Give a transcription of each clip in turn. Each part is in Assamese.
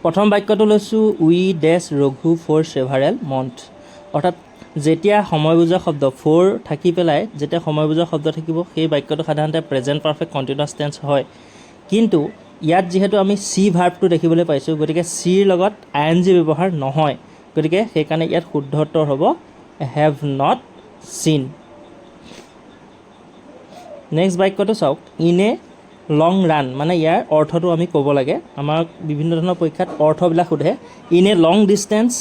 প্ৰথম বাক্যটো লৈছোঁ উই ডেছ ৰঘু ফৰ সেভাৰেল মন্থ, অৰ্থাৎ যেতিয়া সময় বুজোৱা শব্দ ফৰ থাকি পেলাই যেতিয়া সময় বুজোৱা শব্দ থাকিব সেই বাক্যটো সাধাৰণতে প্ৰেজেণ্ট পাৰফেক্ট কণ্টিনিউৱাছ টেন্স হয়। কিন্তু ইয়াত যিহেতু আমি চি ভাৰ্বটো দেখিবলৈ পাইছোঁ, গতিকে চিৰ লগত ING ব্যৱহাৰ নহয়, গতিকে সেইকাৰণে ইয়াত শুদ্ধ উত্তৰ হ'ব হেভ নট চিন। নেক্সট বাক্যটো চাওক, ইন এ লং ৰান, মানে ইয়াৰ অৰ্থটো আমি ক'ব লাগে। আমাক বিভিন্ন ধৰণৰ পৰীক্ষাত অৰ্থবিলাক সোধে। In a long distance,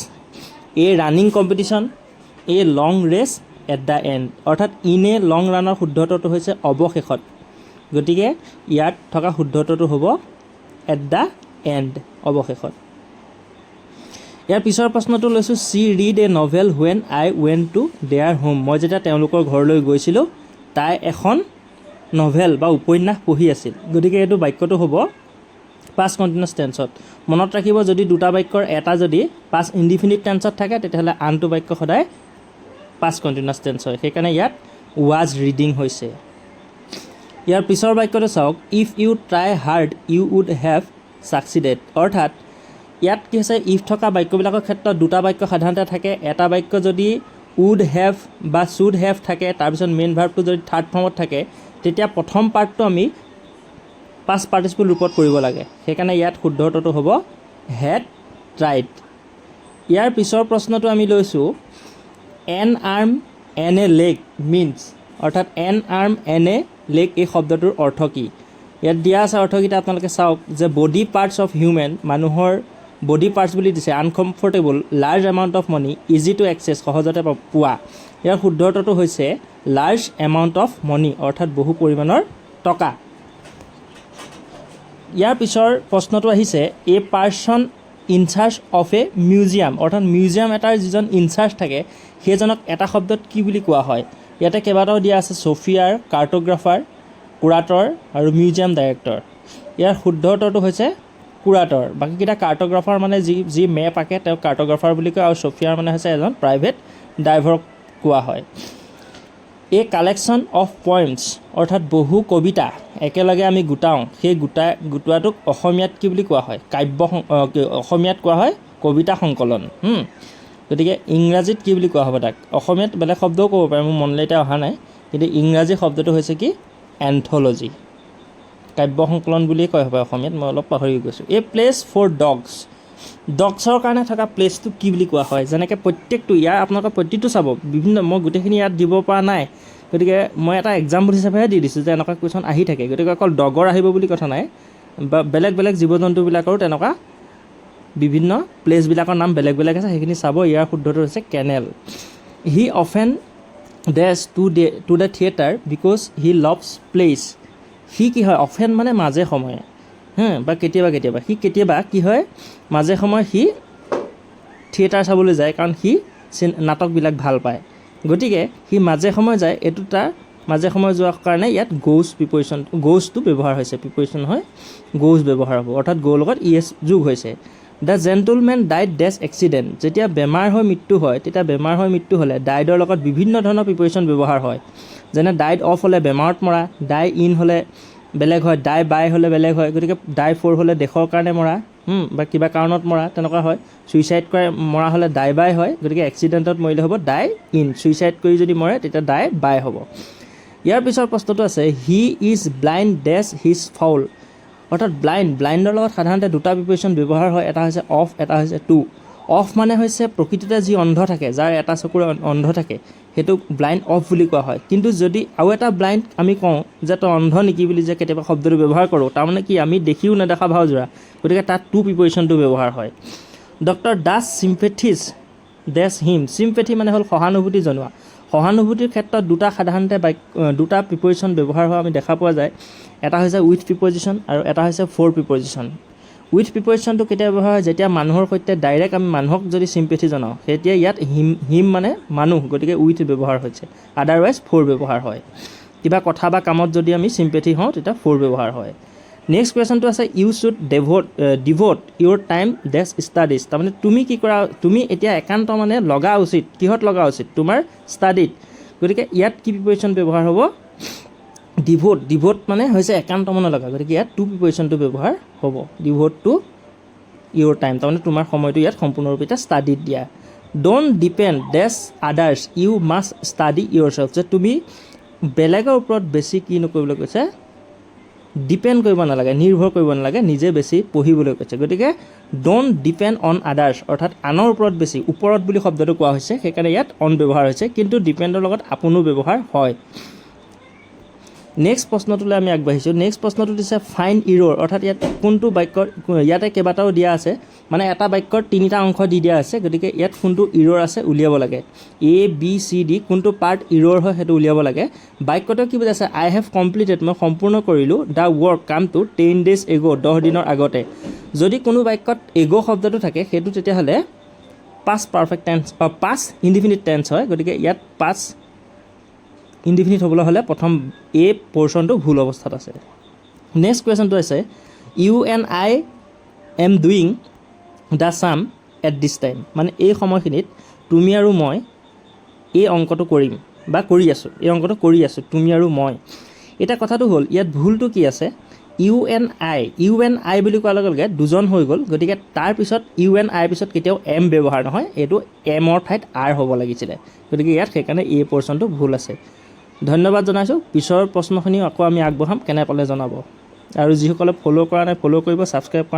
a running competition, a long race at the end, অৰ্থাৎ ইন এ লং ৰানৰ শুদ্ধ উত্তৰটো হৈছে অৱশেষত, গতিকে ইয়াত থকা শুদ্ধ উত্তৰটো হ'ব এট দ্য এণ্ড, অৱশেষত। ইয়াৰ পিছৰ প্ৰশ্নটো লৈছোঁ, she read a novel when I went to their home, মই যেতিয়া তেওঁলোকৰ ঘৰলৈ গৈছিলোঁ তাই এখন নভেল বা উপন্যাস পঢ়ি আছিল, গতিকে এইটো বাক্যটো হ'ব পাষ্ট কণ্টিনিউৱাছ টেন্সত। মনত ৰাখিব, যদি দুটা বাক্যৰ এটা যদি পাষ্ট ইনডিফিনিট টেন্সত থাকে তেতিয়াহ'লে আনটো বাক্য সদায় পাষ্ট কণ্টিনিউৱাছ টেন্স হয়, সেইকাৰণে ইয়াত ৱাজ ৰিডিং হৈছে। ইয়াৰ পিছৰ বাক্যটো চাওক, if you try hard you would have succeeded, অৰ্থাৎ ইয়াত কি হৈছে, ইফ থকা বাক্যবিলাকৰ ক্ষেত্ৰত দুটা বাক্য সাধাৰণতে থাকে। এটা বাক্য যদি উড হেভ বা শুড হেভ থাকে, তাৰপিছত মেইন ভাৰ্বটো যদি থাৰ্ড ফৰ্মত থাকে, তেতিয়া প্ৰথম পাৰ্টটো আমি পাষ্ট পাৰ্টিচিপল ৰূপত কৰিব লাগে, সেইকাৰণে ইয়াত শুদ্ধ উত্তৰটো হ'ব হেড ট্ৰাইড। ইয়াৰ পিছৰ প্ৰশ্নটো আমি লৈছোঁ, an arm and a leg means, অৰ্থাৎ an arm and a leg এই শব্দটোৰ অৰ্থ কি? ইয়াত দিয়া আছে অৰ্থকেইটা আপোনালোকে চাওক, যে বডি পাৰ্টছ অফ হিউমেন, মানুহৰ বডি পাৰ্টছ বুলি দিছে, uncomfortable, large amount of money, easy to access, সহজতে পোৱা। ইয়াৰ শুদ্ধ উত্তৰটো হৈছে লাৰ্জ এমাউণ্ট অফ মানি, অৰ্থাৎ বহু পৰিমাণৰ টকা। ইয়াৰ পিছৰ প্ৰশ্নটো আহিছে, a person in charge of a museum, অৰ্থাৎ মিউজিয়াম এটাৰ যিজন ইনচাৰ্জ থাকে সেইজনক এটা শব্দত কি বুলি কোৱা হয়? ইয়াতে কেইবাটাও দিয়া আছে, ছফিয়াৰ, কাৰ্ট'গ্ৰাফাৰ, কুৰাটৰ আৰু মিউজিয়াম ডাইৰেক্টৰ। ইয়াৰ শুদ্ধ উত্তৰটো হৈছে কুৰাটৰ। বাকীকেইটা কাৰ্ট'গ্ৰাফাৰ মানে যি মেপ আঁকে তেওঁক কাৰ্ট'গ্ৰাফাৰ বুলি কয়, আৰু ছফিয়াৰ মানে হৈছে এজন প্ৰাইভেট ড্ৰাইভাৰক কোৱা হয়। এ কালেকশ্যন অফ পইণ্টছ, অৰ্থাৎ বহু কবিতা একেলগে আমি গোটাওঁ, সেই গোটোৱাটোক অসমীয়াত কি বুলি কোৱা হয়? অসমীয়াত কোৱা হয় কবিতা সংকলন। গতিকে ইংৰাজীত কি বুলি কোৱা হ'ব তাক? অসমীয়াত বেলেগ শব্দও ক'ব পাৰে, মোৰ মনলৈ এতিয়া অহা নাই, কিন্তু ইংৰাজী শব্দটো হৈছে কি? এন্থ'লজি, কাব্য সংকলন বুলিয়ে কয় হ'ব অসমীয়াত, মই অলপ পাহৰি গৈছোঁ। এ প্লেচ ফৰ ডগছ, ডগছৰ কাৰণে থকা প্লেচটো কি বুলি কোৱা হয়? যেনেকৈ প্ৰত্যেকটো, ইয়াৰ আপোনালোকৰ প্ৰতিটো চাব, বিভিন্ন, মই গোটেইখিনি ইয়াত দিব পৰা নাই, গতিকে মই এটা এক্সাম্পল হিচাপেহে দি দিছোঁ যে এনেকুৱা কুৱেশ্যন আহি থাকে, গতিকে অকল ডগৰ আহিব বুলি কথা নাই, বা বেলেগ বেলেগ জীৱ জন্তুবিলাকৰো তেনেকুৱা বিভিন্ন প্লেচবিলাকৰ নাম বেলেগ বেলেগ আছে, সেইখিনি চাব। ইয়াৰ শুদ্ধটো হৈছে কেনেল। He often dash to the theatre because he loves plays, সি কি হয়? অফেন মানে মাজে সময়ে, বা কেতিয়াবা কেতিয়াবা, সি কেতিয়াবা কি হয়? মাজে সময়ে সি থিয়েটাৰ চাবলৈ যায়, কাৰণ সি নাটকবিলাক ভাল পায়, গতিকে সি মাজে সময়ে যায়, এইটো তাৰ মাজে সময়ে যোৱাৰ কাৰণে ইয়াত গ'জটো ব্যৱহাৰ হৈছে, প্ৰিপ'জিশ্যন হয় গ'জ ব্যৱহাৰ হ'ব, অৰ্থাৎ গ'ৰ লগত ইএছ যোগ হৈছে। The gentleman died dash accident, যেতিয়া বেমাৰ হৈ মৃত্যু হয়, তেতিয়া বেমাৰ হৈ মৃত্যু হ'লে ডাইডৰ লগত বিভিন্ন ধৰণৰ প্ৰিপ'জিশ্যন ব্যৱহাৰ হয়, যেনে ডাইড অফ হ'লে বেমাৰত মৰা, ডাই ইন হ'লে বেলেগ হয়, ডাই বাই হ'লে বেলেগ হয়, গতিকে ডাই ফৰ হ'লে দেশৰ কাৰণে মৰা, বা কিবা কাৰণত মৰা, তেনেকুৱা হয়। ছুইচাইড কৰি মৰা হ'লে ডাই বাই হয়, গতিকে এক্সিডেণ্টত মৰিলে হ'ব ডাই ইন, ছুইচাইড কৰি যদি মৰে তেতিয়া ডাই বাই হ'ব। ইয়াৰ পিছৰ প্ৰশ্নটো আছে, he is blind dash his fault, অৰ্থাৎ ব্লাইণ্ডৰ লগত সাধাৰণতে দুটা প্ৰিপ'জিশ্যন ব্যৱহাৰ হয়, এটা হৈছে অফ, এটা হৈছে টু। অফ মানে হৈছে প্ৰকৃততে যি অন্ধ থাকে, যাৰ এটা চকুৰ অন্ধ থাকে, সেইটোক ব্লাইণ্ড অফ বুলি কোৱা হয়। কিন্তু যদি আৰু এটা ব্লাইণ্ড আমি কওঁ যে তই অন্ধ নেকি বুলি যে কেতিয়াবা শব্দটো ব্যৱহাৰ কৰোঁ, তাৰমানে কি আমি দেখিও নেদেখা ভাওজোৰা, গতিকে তাত টু প্ৰিপ'জিশ্যনটো ব্যৱহাৰ হয়। Doctor dash sympathies dash him, sympathy মানে হ'ল সহানুভূতি জনোৱা। সহানুভূতিৰ ক্ষেত্ৰত দুটা প্ৰিপ'জিশ্যন ব্যৱহাৰ হোৱা আমি দেখা পোৱা যায়, এটা হৈছে উইথ প্ৰিপ'জিশ্যন আৰু এটা হৈছে ফৰ প্ৰিপ'জিশ্যন। উইথ প্ৰিপ'জিশ্যনটো কেতিয়া ব্যৱহাৰ হয়? যেতিয়া মানুহৰ সৈতে ডাইৰেক্ট আমি মানুহক যদি চিম্পেথি জনাওঁ, তেতিয়া ইয়াত হিম মানে মানুহ, গতিকে উইথ ব্যৱহাৰ হৈছে, আদাৰৱাইজ ফৰ ব্যৱহাৰ হয়। কিবা কথা বা কামত যদি আমি চিম্পেথি হওঁ তেতিয়া ফৰ ব্যৱহাৰ হয়। নেক্সট কুৱেশ্যনটো আছে, you should devote your time dash studies, তাৰমানে তুমি কি কৰা, তুমি এতিয়া একান্ত মানে লগা উচিত, কিহত লগা উচিত? তোমাৰ ষ্টাডিত, গতিকে ইয়াত কি প্ৰিপ'জিশ্যন ব্যৱহাৰ হ'ব? ডিভ'ট মানে হৈছে একান্ত মনে লগা, গতিকে ইয়াত টু প্ৰিপ'জিশ্যনটো ব্যৱহাৰ হ'ব, ডিভ'ট টু ইয়'ৰ টাইম, তাৰমানে তোমাৰ সময়টো ইয়াত সম্পূৰ্ণৰূপে ষ্টাডিত দিয়া। Don't depend dash others, you must study yourself, যে তুমি বেলেগৰ ওপৰত বেছি কি নকৰিবলৈ কৈছে, ডিপেণ্ড কৰিব নালাগে, নিৰ্ভৰ কৰিব নালাগে, নিজে বেছি পঢ়িবলৈ কৈছে। গতিকে ডোণ্ট ডিপেণ্ড অন আদাৰ্ছ, অৰ্থাৎ আনৰ ওপৰত বেছি, ওপৰত বুলি শব্দটো কোৱা হৈছে, সেইকাৰণে ইয়াত অন ব্যৱহাৰ হৈছে, কিন্তু ডিপেণ্ডৰ লগত আপোনো ব্যৱহাৰ হয়। নেক্সট প্ৰশ্নটোলৈ আমি আগবাঢ়িছোঁ। নেক্সট প্ৰশ্নটো দিছে ফাইণ্ড ইৰ'ৰ, অৰ্থাৎ ইয়াত কোনটো বাক্যৰ, ইয়াতে কেইবাটাও দিয়া আছে, মানে এটা বাক্যৰ তিনিটা অংশ দি দিয়া আছে, গতিকে ইয়াত কোনটো ইৰ'ৰ আছে উলিয়াব লাগে। A B C D কোনটো পাৰ্ট ইৰ'ৰ হয় সেইটো উলিয়াব লাগে। বাক্যটো কি বুজাইছে, আই হেভ কমপ্লিটেড, মই সম্পূৰ্ণ কৰিলোঁ, দ্য ৱৰ্ক কামটো 10 days ago, 10 দিনৰ আগতে। যদি কোনো বাক্যত এগ' শব্দটো থাকে সেইটো তেতিয়াহ'লে পাষ্ট পাৰফেক্ট টেন্স বা পাষ্ট ইনডিফিনিট টেন্স হয়, গতিকে ইয়াত পাষ্ট ইনডিফিনিট হ'বলৈ হ'লে প্ৰথম এই পৰ্চনটো ভুল অৱস্থাত আছে। নেক্সট কুৱেশ্যনটো আছে you and I am doing the same at this time, মানে এই সময়খিনিত তুমি আৰু মই এই অংকটো কৰিম বা কৰি আছোঁ, এই অংকটো কৰি আছোঁ তুমি আৰু মই। এতিয়া কথাটো হ'ল ইয়াত ভুলটো কি আছে, ইউ এণ্ড আই বুলি কোৱাৰ লগে লগে দুজন হৈ গ'ল, গতিকে তাৰপিছত ইউ এণ্ড আইৰ পিছত কেতিয়াও এম ব্যৱহাৰ নহয়, এইটো এমৰ ঠাইত আৰ হ'ব লাগিছিলে, গতিকে ইয়াত সেইকাৰণে এই পৰ্চনটো ভুল আছে। ধন্যবাদ জনাইছোঁ। পিছৰ প্ৰশ্নখিনি আকৌ আমি আগবঢ়াম, কেনে পালে জনাব। আৰু যিসকলে ফ'ল' কৰা নাই ফ'ল' কৰিব, ছাবস্ক্ৰাইব কৰা